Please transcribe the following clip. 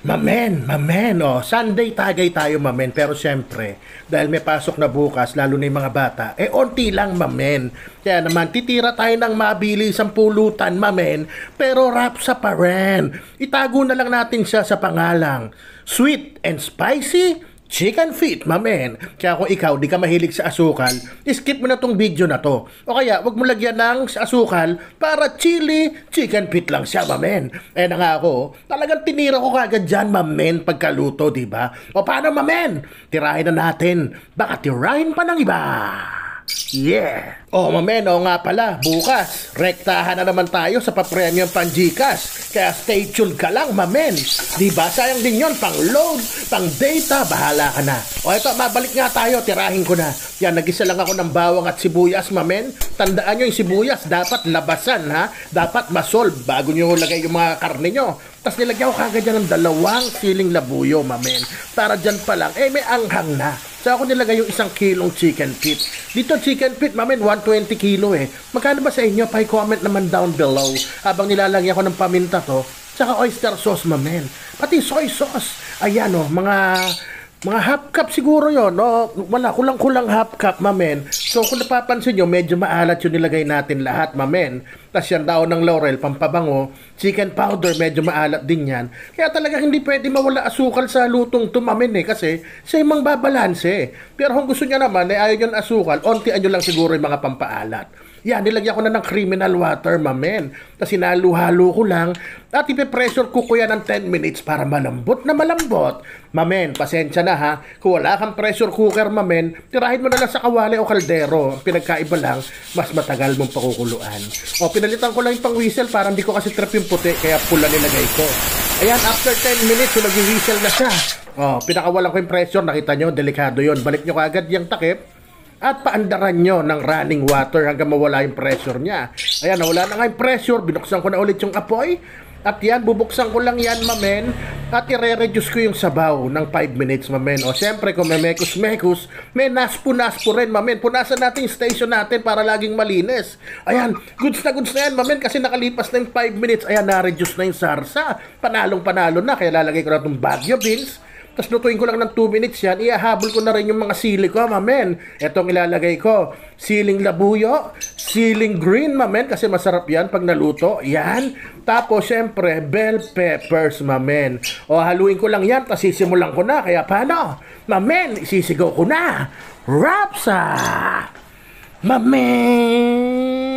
Mamen, oh, Sunday tagay tayo mamen, pero syempre, dahil may pasok na bukas, lalo na yung mga bata, onti lang mamen. Kaya naman, titira tayo ng mabilisang pulutan mamen, pero rapsa pa rin. Itago na lang natin siya sa pangalang, Sweet and Spicy Chicken feet, mamen. Kaya kung ikaw di ka mahilig sa asukal, skip mo na tong video na to. O kaya, wag mo lagyan ng asukal para chili chicken feet lang siya, mamen. Eh na nga ako, talagang tinira ko kagad dyan, mamen, pagkaluto, di ba? O paano, mamen? Tirahin na natin. Baka tirahin pa ng iba. Yeah! Oh, mamen, o nga pala, bukas, rektahan na naman tayo sa papremyang pang-Gcash. Kaya stay tuned ka lang, mamen. Diba, sayang din yon, pang load, pang data, bahala ka na. O eto, mabalik nga tayo, tirahin ko na. Yan, nagisa lang ako ng bawang at sibuyas, mamen. Tandaan nyo yung sibuyas, dapat labasan, ha? Dapat masolve bago nyo lagay yung mga karne nyo. Tapos nilagyan ko kagad yan ng 2 siling labuyo, mamen. Para dyan pa lang, may anghang na. So ako nilagay yung 1 kilong chicken feet. Dito chicken feet, mamen, 120 kilo eh. Magkano ba sa inyo? Pa-comment naman down below. Habang nilalagyan ko ng paminta to, tsaka oyster sauce, mamen. Pati soy sauce. Ayan oh, mga half cup siguro yon, no? Wala, kulang-kulang half cup, mamen. So kung napapansin nyo, medyo maalat yung nilagay natin lahat, mamen. Tapos yan daon ng laurel, pampabango, chicken powder, medyo maalat din yan. Kaya talaga hindi pwede mawala asukal sa lutong to, mamen kasi siya yung babalanse. Pero kung gusto niya naman, ayaw nyo ng asukal, ontian nyo lang siguro yung mga pampaalat. Yan, nilagyan ko na ng criminal water, mamen. Tapos sinalu-halo ko lang. At ipe-pressure ko yan ng 10 minutes para malambot na malambot. Mamen, pasensya na ha. Kung wala kang pressure cooker, mamen, tirahin mo na lang sa kawali o kaldero. Ang pinagkaiba lang, mas matagal mong pakukuluan. O, pinalitan ko lang yung pang-whistle para hindi ko kasi trip yung puti, kaya pula nilagay ko. Ayan, after 10 minutes, so nag-whistle na siya. O, pinakawalan ko yung pressure. Nakita nyo, delikado yon. Balik nyo kagad yung takip. At paandaran nyo ng running water hanggang mawala yung pressure niya. Ayan, nawala na nga yung pressure. Binuksan ko na ulit yung apoy. At yan, bubuksan ko lang yan, mamen. At i-reduce ko yung sabaw ng 5 minutes, mamen. O, siyempre, kung may mekus-mekus, may naspo-naspo rin, mamen. Punasan natin yung station natin para laging malinis. Ayan, goods na yan, mamen. Kasi nakalipas na yung 5 minutes. Ayan, na-reduce na yung sarsa. Panalong-panalo na. Kaya lalagay ko na itong Baguio beans. Tapos lutuin ko lang ng 2 minutes yan, ihahabol ko na rin yung mga sili ko, mamen. Etong ilalagay ko, siling labuyo, siling green, mamen, kasi masarap yan pag naluto. Yan. Tapos, syempre, bell peppers, mamen. O, haluin ko lang yan, tapos sisimulan ko na. Kaya paano? Mamen, isisigaw ko na. Rapsa! Mamen!